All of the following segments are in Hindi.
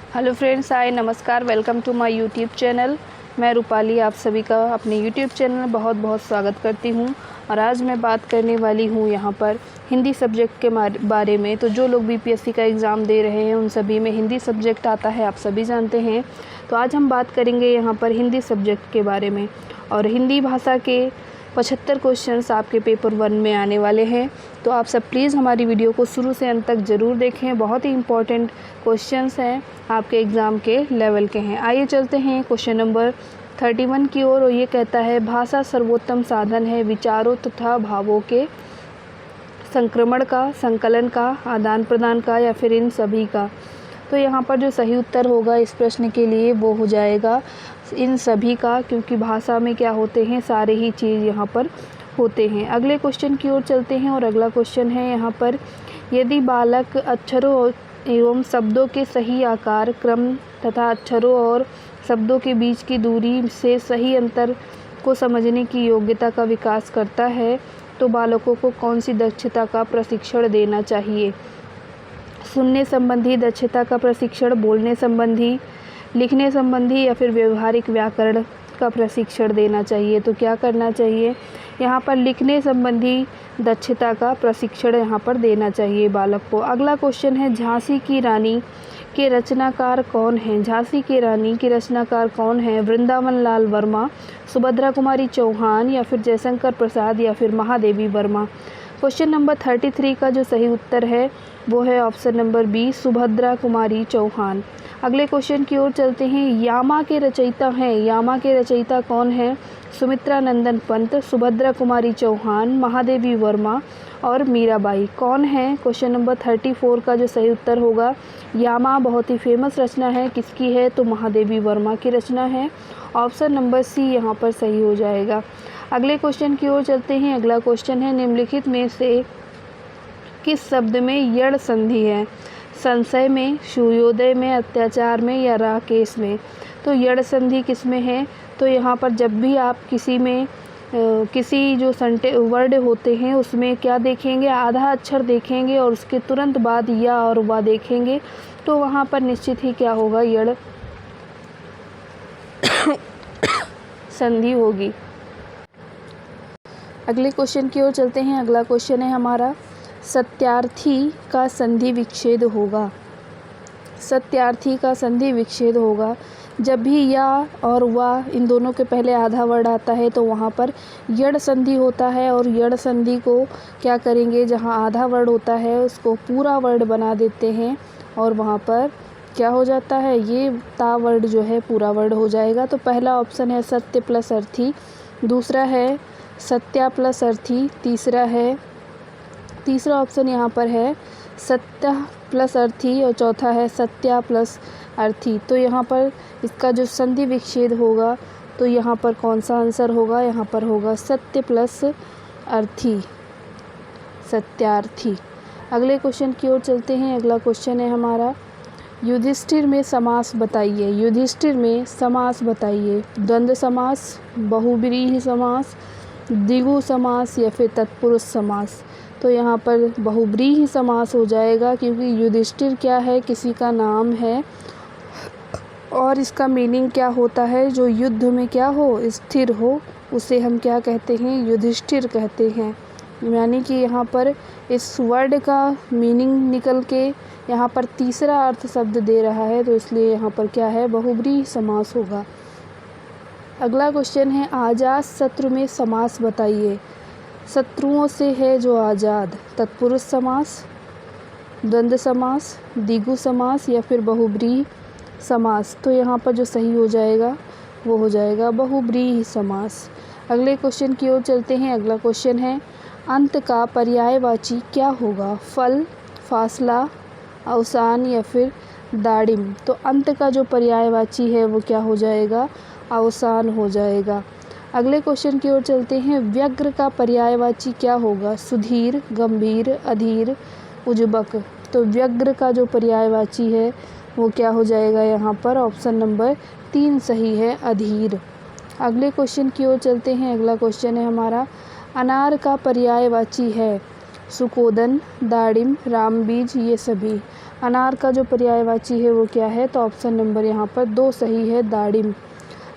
हेलो फ्रेंड्स, हाय, नमस्कार, welcome to my YouTube channel. मैं रूपाली आप सभी का अपने यूट्यूब चैनल में बहुत बहुत स्वागत करती हूं। और आज मैं बात करने वाली हूं यहां पर हिंदी सब्जेक्ट के बारे में। तो जो लोग बीपीएससी का एग्ज़ाम दे रहे हैं उन सभी में हिंदी सब्जेक्ट आता है, आप सभी जानते हैं। तो आज हम बात करेंगे यहाँ पर हिंदी सब्जेक्ट के बारे में। और हिंदी भाषा के 75 क्वेश्चंस आपके पेपर 1 में आने वाले हैं। तो आप सब प्लीज़ हमारी वीडियो को शुरू से अंत तक ज़रूर देखें। बहुत ही इम्पोर्टेंट क्वेश्चंस हैं, आपके एग्ज़ाम के लेवल के हैं। आइए चलते हैं क्वेश्चन नंबर 31 की ओर। और ये कहता है, भाषा सर्वोत्तम साधन है विचारों तथा भावों के संक्रमण का, संकलन का, आदान प्रदान का, या फिर इन सभी का। तो यहाँ पर जो सही उत्तर होगा इस प्रश्न के लिए वो हो जाएगा इन सभी का, क्योंकि भाषा में क्या होते हैं, सारे ही चीज़ यहाँ पर होते हैं। अगले क्वेश्चन की ओर चलते हैं। और अगला क्वेश्चन है यहाँ पर, यदि बालक अक्षरों एवं शब्दों के सही आकार, क्रम तथा अक्षरों और शब्दों के बीच की दूरी से सही अंतर को समझने की योग्यता का विकास करता है, तो बालकों को कौन सी दक्षता का प्रशिक्षण देना चाहिए? सुनने संबंधी दक्षता का प्रशिक्षण, बोलने संबंधी, लिखने संबंधी, या फिर व्यवहारिक व्याकरण का प्रशिक्षण देना चाहिए? तो क्या करना चाहिए यहाँ पर? लिखने संबंधी दक्षता का प्रशिक्षण यहाँ पर देना चाहिए बालक को। अगला क्वेश्चन है, झांसी की रानी के रचनाकार कौन हैं? झांसी की रानी के रचनाकार कौन हैं? वृंदावन लाल वर्मा, सुभद्रा कुमारी चौहान, या फिर जयशंकर प्रसाद, या फिर महादेवी वर्मा? क्वेश्चन नंबर 33 का जो सही उत्तर है वो है option number B, Subhadra Kumari Chauhan. अगले क्वेश्चन की ओर चलते हैं। यामा के रचयिता हैं, यामा के रचयिता कौन हैं? सुमित्रा नंदन पंत, सुभद्रा कुमारी चौहान, महादेवी वर्मा और मीराबाई कौन हैं? क्वेश्चन नंबर 34 का जो सही उत्तर होगा, यामा बहुत ही फेमस रचना है, किसकी है? तो महादेवी वर्मा की रचना है। ऑप्शन नंबर सी यहाँ पर सही हो जाएगा। अगले क्वेश्चन की ओर चलते हैं। अगला क्वेश्चन है, निम्नलिखित में से किस शब्द में यड़ संधि है? संशय में, सूर्योदय में, अत्याचार में, या राकेश में? तो यड़ संधि किस में है? तो यहाँ पर जब भी आप किसी में किसी जो वर्ड होते हैं उसमें क्या देखेंगे, आधा अक्षर देखेंगे और उसके तुरंत बाद या और वा देखेंगे, तो वहाँ पर निश्चित ही क्या होगा, यड़ संधि होगी। अगले क्वेश्चन की ओर चलते हैं। अगला क्वेश्चन है हमारा, सत्यार्थी का संधि विच्छेद होगा। सत्यार्थी का संधि विच्छेद होगा जब भी या और वा इन दोनों के पहले आधा वर्ड आता है, तो वहाँ पर यड़ संधि होता है। और यड़ संधि को क्या करेंगे, जहाँ आधा वर्ड होता है उसको पूरा वर्ड बना देते हैं और वहाँ पर क्या हो जाता है, ये ता वर्ड जो है पूरा वर्ड हो जाएगा। तो पहला ऑप्शन है सत्य प्लस अर्थी, दूसरा है सत्या प्लस अर्थी, तीसरा ऑप्शन यहाँ पर है सत्या प्लस अर्थी, और चौथा है सत्या प्लस अर्थी। तो यहाँ पर इसका जो संधि विच्छेद होगा तो यहाँ पर कौन सा आंसर होगा? यहाँ पर होगा सत्य प्लस अर्थी, सत्यार्थी। अगले क्वेश्चन की ओर चलते हैं। अगला क्वेश्चन है हमारा, युधिष्ठिर में समास बताइए। युधिष्ठिर में समास बताइए। द्वंद्व समास, बहुब्रीहि समास, द्विगु समास, या फिर तत्पुरुष समास? तो यहाँ पर बहुब्रीहि समास हो जाएगा, क्योंकि युधिष्ठिर क्या है, किसी का नाम है और इसका मीनिंग क्या होता है, जो युद्ध में क्या हो, स्थिर हो, उसे हम क्या कहते हैं, युधिष्ठिर कहते हैं। यानी कि यहाँ पर इस वर्ड का मीनिंग निकल के यहाँ पर तीसरा अर्थ शब्द दे रहा है, तो इसलिए यहाँ पर क्या है, बहुब्रीहि समास होगा। अगला क्वेश्चन है, आज़ाद शत्रु में समास बताइए। शत्रुओं से है जो आज़ाद, तत्पुरुष समास, द्वंद्व समास, द्विगु समास, या फिर बहुब्रीहि समास? तो यहाँ पर जो सही हो जाएगा वो हो जाएगा बहुब्रीहि समास। अगले क्वेश्चन की ओर चलते हैं। अगला क्वेश्चन है, अंत का पर्यायवाची क्या होगा? फल, फासला, अवसान, या फिर दाड़िम? तो अंत का जो पर्यायवाची है वो क्या हो जाएगा, अवसान हो जाएगा। अगले क्वेश्चन की ओर चलते हैं। व्यग्र का पर्यायवाची क्या होगा? सुधीर, गंभीर, अधीर, उज्बक? तो व्यग्र का जो पर्यायवाची है वो क्या हो जाएगा, यहाँ पर ऑप्शन नंबर 3 सही है, अधीर। अगले क्वेश्चन की ओर चलते हैं। अगला क्वेश्चन है हमारा, अनार का पर्यायवाची है सुकोदन, दाड़िम, रामबीज, ये सभी। अनार का जो पर्यायवाची है वो क्या है, तो ऑप्शन नंबर यहाँ पर 2 सही है, दाड़िम।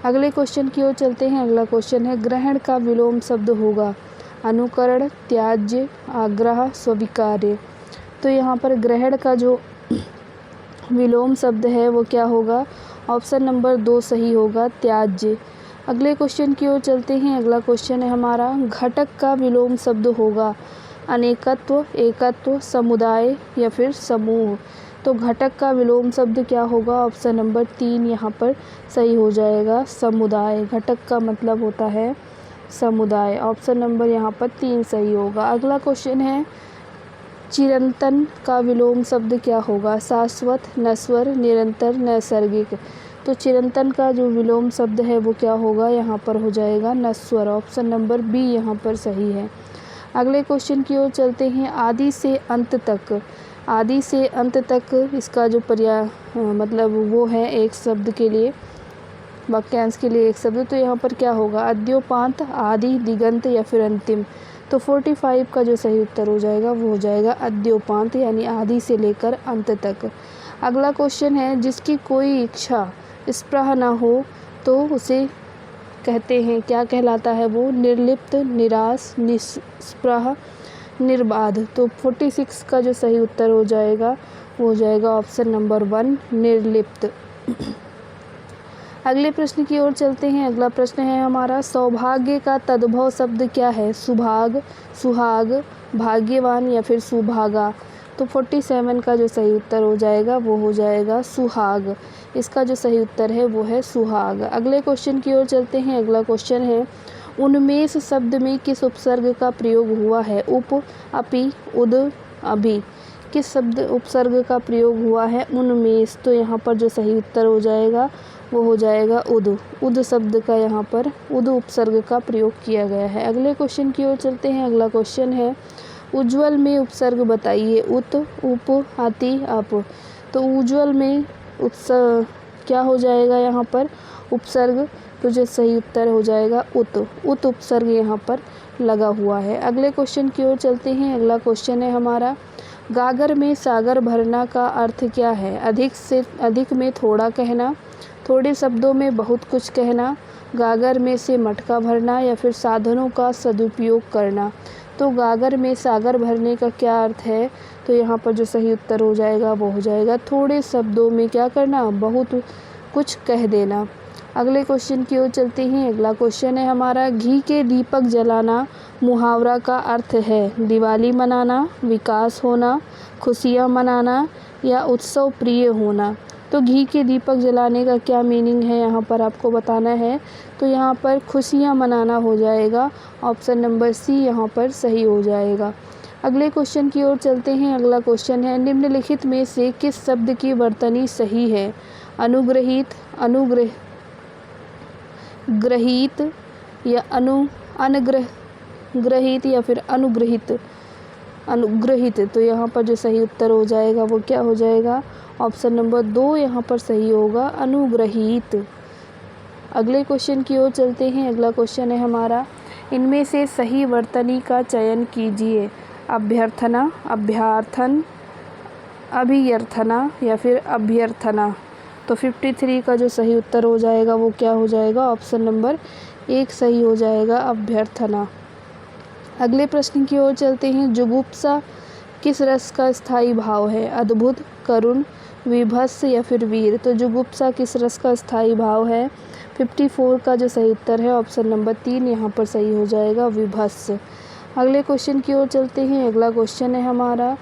अगले क्वेश्चन की ओर चलते हैं। अगला क्वेश्चन है, ग्रहण का विलोम शब्द होगा अनुकरण, त्याज्य, आग्रह, स्वीकार्य। तो यहाँ पर ग्रहण का जो विलोम शब्द है वो क्या होगा, ऑप्शन नंबर 2 सही होगा, त्याज्य। अगले क्वेश्चन की ओर चलते हैं। अगला क्वेश्चन है हमारा, घटक का विलोम शब्द होगा अनेकत्व, एकत्व, समुदाय या फिर समूह। तो घटक का विलोम शब्द क्या होगा, ऑप्शन नंबर 3 यहाँ पर सही हो जाएगा, समुदाय। घटक का मतलब होता है समुदाय। ऑप्शन नंबर यहाँ पर 3 सही होगा। अगला क्वेश्चन है, चिरंतन का विलोम शब्द क्या होगा, शाश्वत, नश्वर, निरंतर, नैसर्गिक। तो चिरंतन का जो विलोम शब्द है वो क्या होगा, यहाँ पर हो जाएगा नश्वर। ऑप्शन नंबर बी यहाँ पर सही है। अगले क्वेश्चन की ओर चलते हैं। आदि से अंत तक, आदि से अंत तक इसका जो पर्याय मतलब वो है एक शब्द के लिए, वाक्यांश के लिए एक शब्द। तो यहाँ पर क्या होगा, अद्योपांत, आदि, दिगंत या फिर अंतिम। तो 45 का जो सही उत्तर हो जाएगा वो हो जाएगा अद्योपांत, यानी आदि से लेकर अंत तक। अगला क्वेश्चन है, जिसकी कोई इच्छा स्पृहा ना हो तो उसे कहते हैं, क्या कहलाता है वो, निर्लिप्त, निराश, निस्पृह, निर्बाध। तो 46 का जो सही उत्तर हो जाएगा वो हो जाएगा ऑप्शन नंबर 1, निर्लिप्त। अगले प्रश्न की ओर चलते हैं। अगला प्रश्न है हमारा, सौभाग्य का तद्भव शब्द क्या है, सुभाग, सुहाग, भाग्यवान या फिर सुभागा। तो 47 का जो सही उत्तर हो जाएगा वो हो जाएगा सुहाग। इसका जो सही उत्तर है वो है सुहाग। अगले क्वेश्चन की ओर चलते हैं। अगला क्वेश्चन है, उन्मेष शब्द में किस उपसर्ग का प्रयोग हुआ है, उप, अपि, उद, अभि। किस शब्द उपसर्ग का प्रयोग हुआ है, उन्मेष। तो यहाँ पर जो सही उत्तर हो जाएगा वो हो जाएगा उद। उद शब्द का यहाँ पर उद उपसर्ग का प्रयोग किया गया है। अगले क्वेश्चन की ओर चलते हैं। अगला क्वेश्चन है, उज्ज्वल में उपसर्ग बताइए, उत, उप, अति, अप। तो उज्ज्वल में क्या हो जाएगा यहाँ पर उपसर्ग, तो जो सही उत्तर हो जाएगा उत। उत उपसर्ग यहाँ पर लगा हुआ है। अगले क्वेश्चन की ओर चलते हैं। अगला क्वेश्चन है हमारा, गागर में सागर भरना का अर्थ क्या है, अधिक से अधिक में थोड़ा कहना, थोड़े शब्दों में बहुत कुछ कहना, गागर में से मटका भरना या फिर साधनों का सदुपयोग करना। तो गागर में सागर भरने का क्या अर्थ है, तो यहाँ पर जो सही उत्तर हो जाएगा वो हो जाएगा थोड़े शब्दों में क्या करना, बहुत कुछ कह देना। अगले क्वेश्चन की ओर चलते हैं। अगला क्वेश्चन है हमारा, घी के दीपक जलाना मुहावरा का अर्थ है, दिवाली मनाना, विकास होना, खुशियाँ मनाना या उत्सव प्रिय होना। तो घी के दीपक जलाने का क्या मीनिंग है यहाँ पर आपको बताना है। तो यहाँ पर खुशियाँ मनाना हो जाएगा, ऑप्शन नंबर सी यहाँ पर सही हो जाएगा। अगले क्वेश्चन की ओर चलते हैं। अगला क्वेश्चन है, निम्नलिखित में से किस शब्द की वर्तनी सही है, अनुग्रहित, ग्रहित या अनग्रहित या फिर अनुग्रहित। तो यहाँ पर जो सही उत्तर हो जाएगा वो क्या हो जाएगा, ऑप्शन नंबर 2 यहाँ पर सही होगा, अनुग्रहित। अगले क्वेश्चन की ओर चलते हैं। अगला क्वेश्चन है हमारा, इनमें से सही वर्तनी का चयन कीजिए, अभ्यर्थना, अभ्यार्थन, अभियर्थना या फिर अभ्यर्थना। तो 53 का जो सही उत्तर हो जाएगा वो क्या हो जाएगा, ऑप्शन नंबर 1 सही हो जाएगा, अभ्यर्थना। अगले प्रश्न की ओर चलते हैं। जुगुप्सा किस रस का स्थायी भाव है, अद्भुत, करुण, विभत्स या फिर वीर। तो जुगुप्सा किस रस का स्थायी भाव है, 54 का जो सही उत्तर है ऑप्शन नंबर 3 यहाँ पर सही हो जाएगा, विभत्स। अगले क्वेश्चन की ओर चलते हैं। अगला क्वेश्चन है हमारा,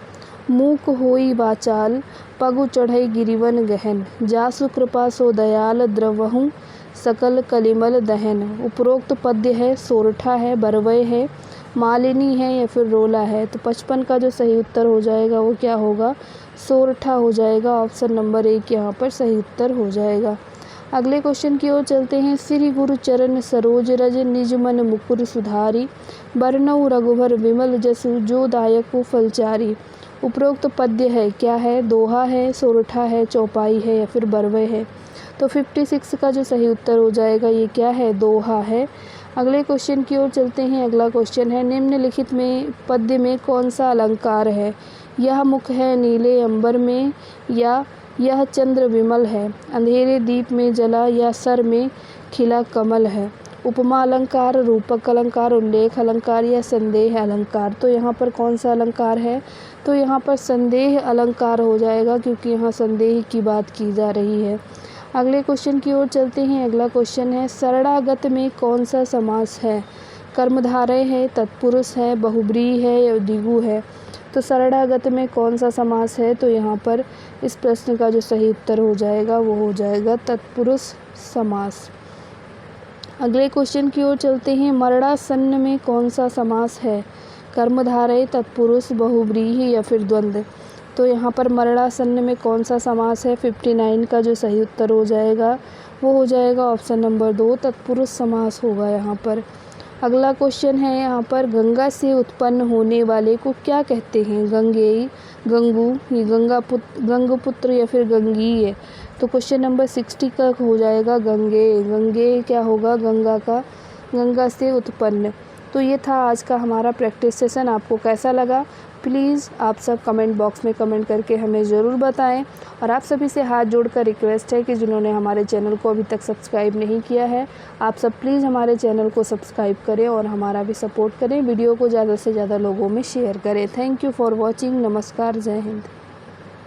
मूक होई वाचाल, पगु चढ़ई गिरिवन गहन, जासु कृपा सो दयाल, द्रवहु सकल कलिमल दहन। उपरोक्त पद्य है, सोरठा है, बरवय है, मालिनी है या फिर रोला है। तो 55 का जो सही उत्तर हो जाएगा वो क्या होगा, सोरठा हो जाएगा, ऑप्शन नंबर 1 यहाँ पर सही उत्तर हो जाएगा। अगले क्वेश्चन की ओर चलते हैं। श्री गुरु चरण सरोज रज, निज मन मुकुर सुधारी, बरनऊ रघुवर विमल जसु, जो दायक फलचारी। उपरोक्त पद्य है, क्या है, दोहा है, सोरठा है, चौपाई है या फिर बरवय है। तो 56 का जो सही उत्तर हो जाएगा ये क्या है, दोहा है। अगले क्वेश्चन की ओर चलते हैं। अगला क्वेश्चन है, निम्नलिखित में पद्य में कौन सा अलंकार है? यह मुख है नीले अंबर में, या यह चंद्र विमल है, अंधेरे दीप में जला, या सर में खिला कमल है। उपमा अलंकार, रूपक अलंकार, उल्लेख अलंकार या संदेह अलंकार। तो यहाँ पर कौन सा अलंकार है? तो यहाँ पर संदेह अलंकार हो जाएगा, क्योंकि यहाँ संदेह की बात की जा रही है। अगले क्वेश्चन की ओर चलते हैं। अगला क्वेश्चन है, शरणागत में कौन सा समास है? कर्मधारय है, तत्पुरुष है, बहुब्रीहि है या द्विगु है। तो शरणागत में कौन सा समास है? तो यहाँ पर इस प्रश्न का जो सही उत्तर हो जाएगा वो हो जाएगा तत्पुरुष समास। अगले क्वेश्चन की ओर चलते हैं। मरणासन्न में कौन सा समास है? कर्मधारय, तत्पुरुष, बहुब्रीहि या फिर द्वंद्व। तो यहाँ पर मरणासन्न में कौन सा समास है? 59 का जो सही उत्तर हो जाएगा वो हो जाएगा ऑप्शन नंबर 2, तत्पुरुष समास होगा यहाँ पर। अगला क्वेश्चन है यहाँ पर, गंगा से उत्पन्न होने वाले को क्या कहते हैं? गंगेय, गंगू, ये गंगपुत्र या फिर गंगीय। तो क्वेश्चन नंबर 60 का हो जाएगा गंगेय। गंगेय क्या होगा? गंगा से उत्पन्न। तो ये था आज का हमारा प्रैक्टिस सेशन। आपको कैसा लगा? प्लीज़ आप सब कमेंट बॉक्स में कमेंट करके हमें ज़रूर बताएं। और आप सभी से हाथ जोड़कर रिक्वेस्ट है कि जिन्होंने हमारे चैनल को अभी तक सब्सक्राइब नहीं किया है, आप सब प्लीज़ हमारे चैनल को सब्सक्राइब करें और हमारा भी सपोर्ट करें। वीडियो को ज़्यादा से ज़्यादा लोगों में शेयर करें। Thank you for watching. नमस्कार, जय हिंद।